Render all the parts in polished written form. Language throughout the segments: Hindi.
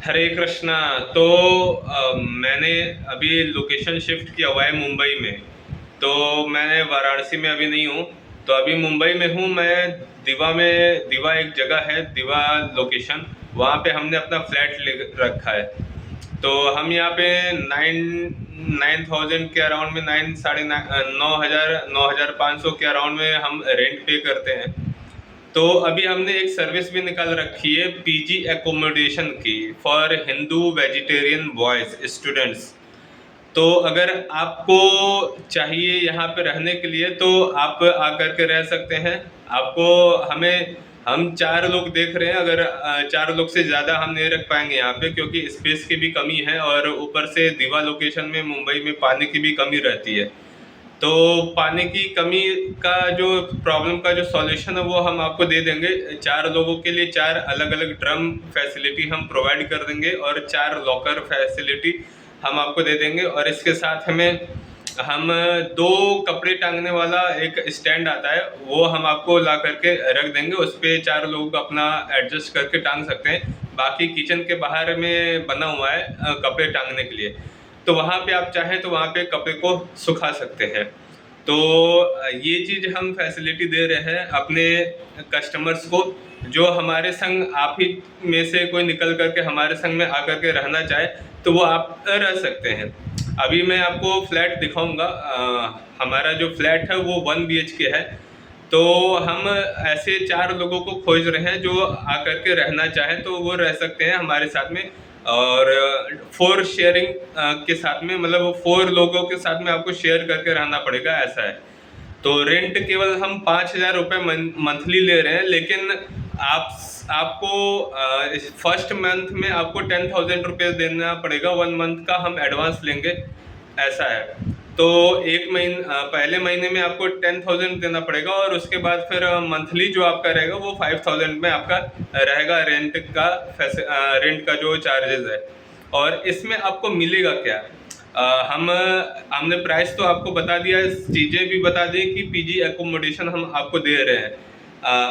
हरे कृष्णा। तो मैंने अभी लोकेशन शिफ्ट किया हुआ है मुंबई में। तो मैं वाराणसी में अभी नहीं हूँ। तो अभी मुंबई में हूँ मैं। दीवा एक जगह है, दीवा लोकेशन। वहाँ पे हमने अपना फ्लैट ले रखा है। तो हम यहाँ पे 9,000 के अराउंड में, 9,500 के अराउंड में हम रेंट पे करते हैं। तो अभी हमने एक सर्विस भी निकाल रखी है पीजी एकोमोडेशन की, for Hindu vegetarian boys students. तो अगर आपको चाहिए यहाँ पे रहने के लिए तो आप आकर के रह सकते हैं। आपको हमें हम 4 लोग देख रहे हैं। अगर 4 लोग से ज़्यादा हम नहीं रख पाएंगे यहाँ पे, क्योंकि स्पेस की भी कमी है और ऊपर से दीवा लोकेशन में मुंबई में पानी की भी कमी रहती है। तो पानी की कमी का जो प्रॉब्लम का जो सॉल्यूशन है वो हम आपको दे देंगे। 4 लोगों के लिए 4 अलग अलग ड्रम फैसिलिटी हम प्रोवाइड कर देंगे और 4 लॉकर फैसिलिटी हम आपको दे देंगे। और इसके साथ हमें हम 2 कपड़े टांगने वाला एक स्टैंड आता है, वो हम आपको ला करके रख देंगे। उस पर 4 लोग अपना एडजस्ट करके टांग सकते हैं। बाकी किचन के बाहर में बना हुआ है कपड़े टांगने के लिए। तो वहाँ पे आप चाहें तो वहाँ पे कपड़े को सुखा सकते हैं। तो ये चीज़ हम फैसिलिटी दे रहे हैं अपने कस्टमर्स को। जो हमारे संग आप ही में से कोई निकल करके हमारे संग में आकर के रहना चाहे तो वो आप रह सकते हैं। अभी मैं आपको फ्लैट दिखाऊंगा। हमारा जो फ्लैट है वो 1 BHK है। तो हम ऐसे 4 लोगों को खोज रहे हैं जो आकर के रहना चाहे तो वो रह सकते हैं हमारे साथ में। और 4 शेयरिंग के साथ में, मतलब 4 लोगों के साथ में आपको शेयर करके रहना पड़ेगा, ऐसा है। तो रेंट केवल हम 5,000 रुपये मंथली ले रहे हैं, लेकिन आप आपको फर्स्ट मंथ में आपको 10,000 रुपये देना पड़ेगा। 1 मंथ का हम एडवांस लेंगे, ऐसा है। तो पहले महीने में आपको 10,000 देना पड़ेगा और उसके बाद फिर मंथली जो आपका रहेगा वो 5,000 में आपका रहेगा रेंट का जो चार्जेस है। और इसमें आपको मिलेगा क्या? हमने प्राइस तो आपको बता दिया, चीज़ें भी बता दी कि पीजी एकोमोडेशन हम आपको दे रहे हैं।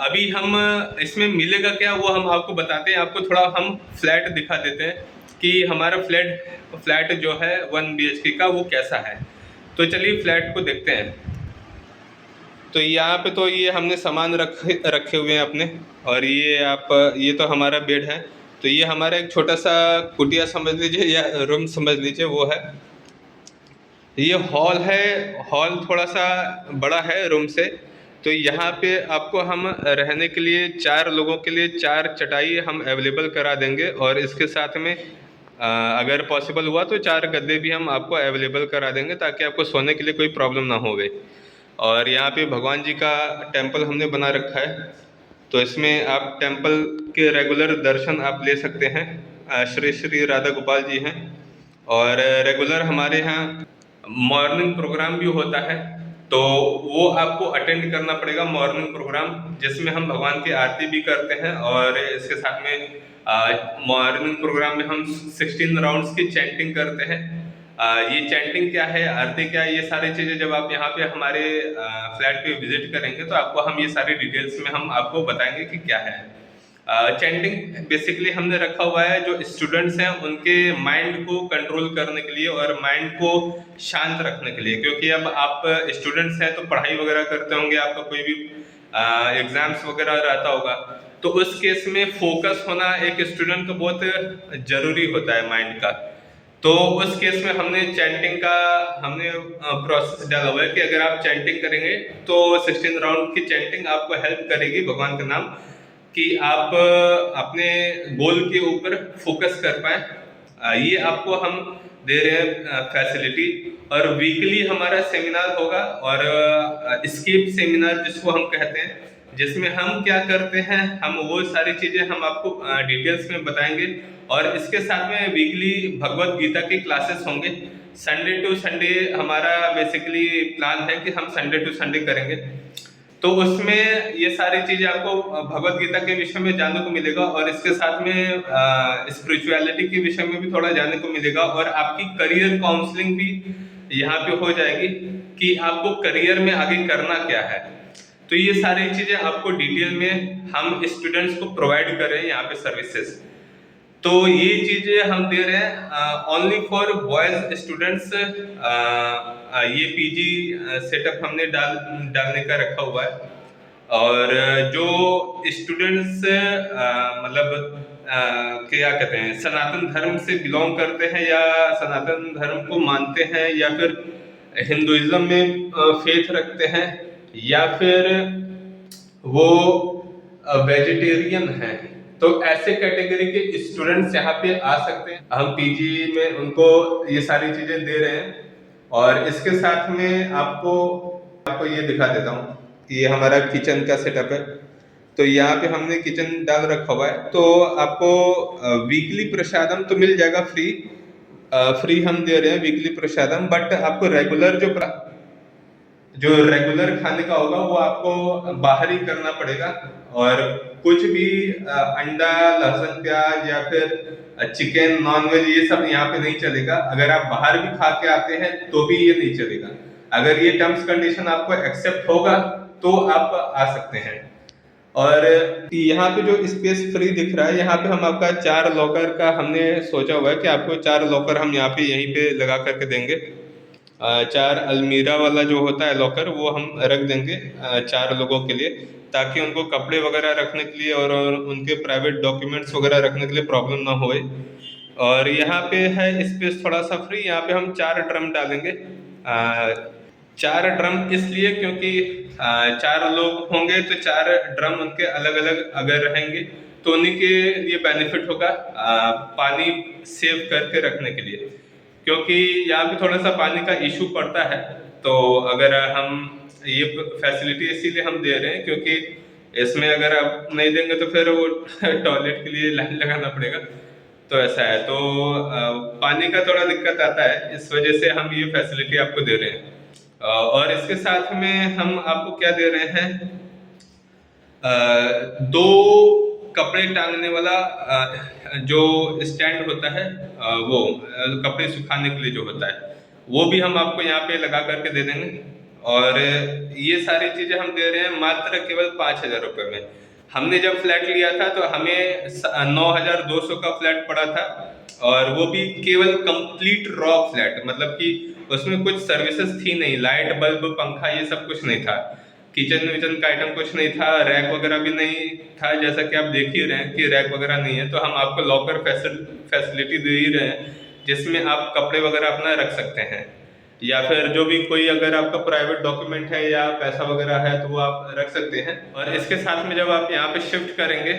अभी हम इसमें मिलेगा क्या वो हम आपको बताते हैं। आपको थोड़ा हम फ्लैट दिखा देते हैं कि हमारा फ्लैट जो है 1 BHK का वो कैसा है। तो चलिए फ्लैट को देखते हैं। तो यहाँ पे तो ये हमने सामान रखे हुए हैं अपने। और ये तो हमारा बेड है। तो ये हमारा एक छोटा सा कुटिया समझ लीजिए या रूम समझ लीजिए, वो है। ये हॉल है। हॉल थोड़ा सा बड़ा है रूम से। तो यहाँ पे आपको हम रहने के लिए 4 लोगों के लिए 4 चटाई हम अवेलेबल करा देंगे। और इसके साथ में अगर पॉसिबल हुआ तो 4 गद्दे भी हम आपको अवेलेबल करा देंगे, ताकि आपको सोने के लिए कोई प्रॉब्लम ना हो गई। और यहाँ पे भगवान जी का टेम्पल हमने बना रखा है। तो इसमें आप टेम्पल के रेगुलर दर्शन आप ले सकते हैं। श्री श्री राधा गोपाल जी हैं। और रेगुलर हमारे यहाँ मॉर्निंग प्रोग्राम भी होता है। तो वो आपको अटेंड करना पड़ेगा मॉर्निंग प्रोग्राम, जिसमें हम भगवान की आरती भी करते हैं। और इसके साथ में मॉर्निंग प्रोग्राम में हम 16 राउंड्स की चैंटिंग करते हैं। ये चैंटिंग क्या है, आरती क्या है, ये सारी चीज़ें जब आप यहाँ पे हमारे फ्लैट पे विजिट करेंगे तो आपको हम ये सारी डिटेल्स में हम आपको बताएंगे कि क्या है। चैंटिंग बेसिकली हमने रखा हुआ है जो स्टूडेंट्स हैं उनके माइंड को कंट्रोल करने के लिए और माइंड को शांत रखने के लिए। क्योंकि अब आप स्टूडेंट्स हैं तो पढ़ाई वगैरह करते होंगे, आपका कोई भी एग्जाम्स वगैरह रहता होगा। तो उस केस में फोकस होना एक स्टूडेंट को बहुत जरूरी होता है माइंड का। तो उस केस में हमने प्रोसेस डाला हुआ है कि अगर आप चैंटिंग करेंगे तो 16 राउंड की चैंटिंग आपको हेल्प करेगी भगवान का नाम, कि आप अपने गोल के ऊपर फोकस कर पाए। ये आपको हम दे रहे हैं फैसिलिटी। और वीकली हमारा सेमिनार होगा, और स्केप सेमिनार जिसको हम कहते हैं, जिसमें हम क्या करते हैं, हम वो सारी चीज़ें हम आपको डिटेल्स में बताएंगे। और इसके साथ में वीकली भगवत गीता की क्लासेस होंगे। संडे टू संडे हमारा बेसिकली प्लान है कि हम संडे टू संडे करेंगे। तो उसमें ये सारी चीजें आपको भगवत गीता के विषय में जानने को मिलेगा, और इसके साथ में स्पिरिचुअलिटी के विषय में भी थोड़ा जानने को मिलेगा। और आपकी करियर काउंसलिंग भी यहाँ पे हो जाएगी कि आपको करियर में आगे करना क्या है। तो ये सारी चीजें आपको डिटेल में हम स्टूडेंट्स को प्रोवाइड कर रहे हैं यहाँ पे सर्विसेज। तो ये चीजें हम दे रहे हैं ओनली फॉर बॉयज स्टूडेंट्स। ये पीजी सेटअप हमने डालने का रखा हुआ है। और जो स्टूडेंट्स मतलब क्या कहते हैं, सनातन धर्म से बिलोंग करते हैं या सनातन धर्म को मानते हैं या फिर हिंदुइज्म में फेथ रखते हैं या फिर वो वेजिटेरियन हैं, तो ऐसे कैटेगरी के स्टूडेंट्स यहाँ पे आ सकते हैं। हम पीजी में उनको ये सारी चीजें दे रहे हैं। और इसके साथ में आपको आपको ये दिखा देता हूँ, ये हमारा किचन का सेटअप है। तो यहाँ पे हमने किचन डाल रखा हुआ है। तो आपको वीकली प्रसादम तो मिल जाएगा फ्री। फ्री हम दे रहे हैं वीकली प्रसादम, बट आपको जो रेगुलर खाने का होगा वो आपको बाहर ही करना पड़ेगा। और कुछ भी अंडा, लहसुन, प्याज या फिर चिकन, नॉनवेज ये सब यहाँ पे नहीं चलेगा। अगर आप बाहर भी खा के आते हैं तो भी ये नहीं चलेगा। अगर ये टर्म्स कंडीशन आपको एक्सेप्ट होगा तो आप आ सकते हैं। और यहाँ पे जो स्पेस फ्री दिख रहा है, यहाँ पे हम आपका 4 लॉकर का हमने सोचा हुआ है कि आपको 4 लॉकर हम यहाँ पे यहीं पे लगा करके देंगे। 4 अलमीरा वाला जो होता है लॉकर वो हम रख देंगे 4 लोगों के लिए, ताकि उनको कपड़े वगैरह रखने के लिए और उनके प्राइवेट डॉक्यूमेंट्स वगैरह रखने के लिए प्रॉब्लम ना होए। और यहाँ पे है स्पेस थोड़ा सा फ्री, यहाँ पे हम 4 ड्रम डालेंगे। 4 ड्रम इसलिए क्योंकि 4 लोग होंगे तो 4 ड्रम उनके अलग अलग अगर रहेंगे तो उन्हीं के लिए बेनिफिट होगा पानी सेव करके रखने के लिए। क्योंकि यहाँ पे थोड़ा सा पानी का इशू पड़ता है। तो अगर हम ये फैसिलिटी इसीलिए हम दे रहे हैं क्योंकि इसमें अगर आप नहीं देंगे तो फिर वो टॉयलेट के लिए लाइन लगाना पड़ेगा। तो ऐसा है, तो पानी का थोड़ा दिक्कत आता है, इस वजह से हम ये फैसिलिटी आपको दे रहे हैं। और इसके साथ में हम आपको क्या दे रहे हैं, 2 कपड़े टांगने वाला जो स्टैंड होता है, वो कपड़े सुखाने के लिए जो होता है वो भी हम आपको यहाँ पे लगा करके दे देंगे। और ये सारी चीजें हम दे रहे हैं मात्र केवल 5,000 रुपये में। हमने जब फ्लैट लिया था तो हमें 9,200 का फ्लैट पड़ा था, और वो भी केवल कंप्लीट रॉ फ्लैट, मतलब कि उसमें कुछ सर्विसेज थी नहीं, लाइट, बल्ब, पंखा ये सब कुछ नहीं था, किचन विचन का आइटम कुछ नहीं था, रैक वगैरह भी नहीं था। जैसा कि आप देख ही रहे हैं कि रैक वगैरह नहीं है। तो हम आपको लॉकर फैसिलिटी दे ही रहे हैं जिसमें आप कपड़े वगैरह अपना रख सकते हैं, या फिर जो भी कोई अगर आपका प्राइवेट डॉक्यूमेंट है या पैसा वगैरह है तो वो आप रख सकते हैं। और इसके साथ में जब आप यहाँ पे शिफ्ट करेंगे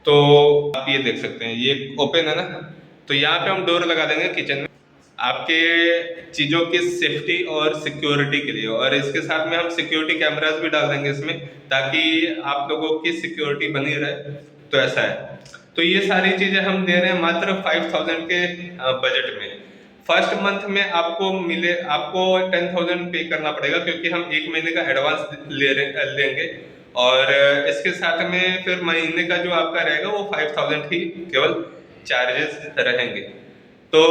तो आप ये देख सकते हैं, ये ओपन है ना, तो यहाँ पे हम डोर लगा देंगे किचन में आपके चीज़ों की सेफ्टी और सिक्योरिटी के लिए। और इसके साथ में हम सिक्योरिटी कैमरास भी डाल देंगे इसमें, ताकि आप लोगों की सिक्योरिटी बनी रहे। तो ऐसा है, तो ये सारी चीज़ें हम दे रहे हैं मात्र 5,000 के बजट में। फर्स्ट मंथ में आपको 10,000 पे करना पड़ेगा क्योंकि हम 1 महीने का एडवांस लेंगे। और इसके साथ में फिर महीने का जो आपका रहेगा वो 5,000 ही केवल चार्जेस रहेंगे। तो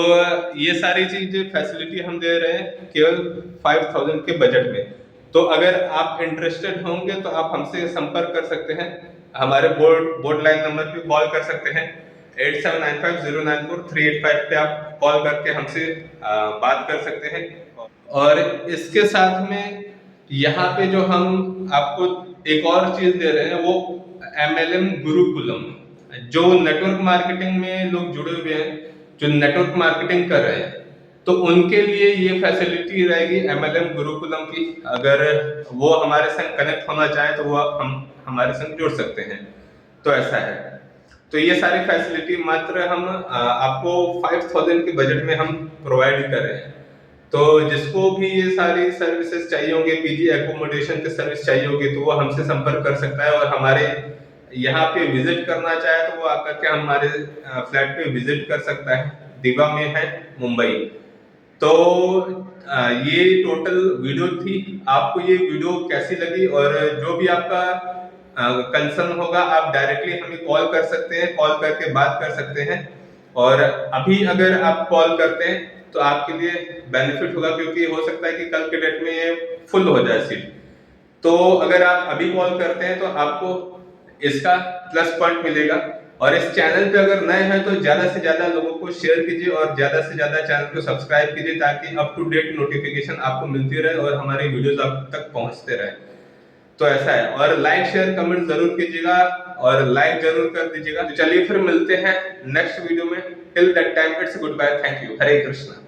ये सारी चीजें फैसिलिटी हम दे रहे हैं केवल 5,000 के बजट में। तो अगर आप इंटरेस्टेड होंगे तो आप हमसे संपर्क कर सकते हैं, हमारे बोर्ड लाइन नंबर पे कॉल कर सकते हैं 8795094385 पे आप कॉल करके हमसे बात कर सकते हैं। और इसके साथ में यहाँ पे जो हम आपको एक और चीज दे रहे हैं वो MLM गुरुकुलम, जो नेटवर्क मार्केटिंग में लोग जुड़े हुए हैं, जो नेटवर्क मार्केटिंग कर रहे हैं, तो उनके लिए ये फैसिलिटी रहेगी MLM गुरुकुलम की। अगर वो हमारे संग कनेक्ट होना चाहे तो वो हम हमारे संग जुड़ सकते हैं। तो ऐसा है, तो ये सारी फैसिलिटी मात्र हम आपको 5,000 के बजट में हम प्रोवाइड कर रहे हैं। तो जिसको भी ये सारी सर्विसेज चाहिए होंगे, पीजी एकोमोडेशन के सर्विस चाहिए होगी, तो वो हमसे संपर्क कर सकता है। और हमारे यहाँ पे विजिट करना चाहे तो वो आकर के हमारे फ्लैट पे विजिट कर सकता है, दीवा में है, मुंबई। तो ये टोटल वीडियो थी। आपको ये वीडियो कैसी लगी, और जो भी आपका कंसर्न होगा आप डायरेक्टली हमें कॉल कर सकते हैं, कॉल करके बात कर सकते हैं। और अभी अगर आप कॉल करते हैं तो आपके लिए बेनिफिट होगा, क्योंकि हो सकता है कि कल के डेट में ये फुल हो जाए सीट। तो अगर आप अभी कॉल करते हैं तो आपको इसका प्लस पॉइंट मिलेगा और इस चैनल पे अगर नए हैं तो ज्यादा से ज्यादा लोगों को शेयर कीजिए और ज्यादा से ज्यादा चैनल को सब्सक्राइब कीजिए, ताकि अप टू डेट नोटिफिकेशन आपको मिलती रहे और हमारी वीडियोस आप तक पहुंचते रहे। तो ऐसा है, और लाइक शेयर कमेंट जरूर कीजिएगा और लाइक जरूर कर दीजिएगा। तो चलिए फिर मिलते हैं नेक्स्ट वीडियो में। Till that time it's goodbye, thank you, Hare Krishna.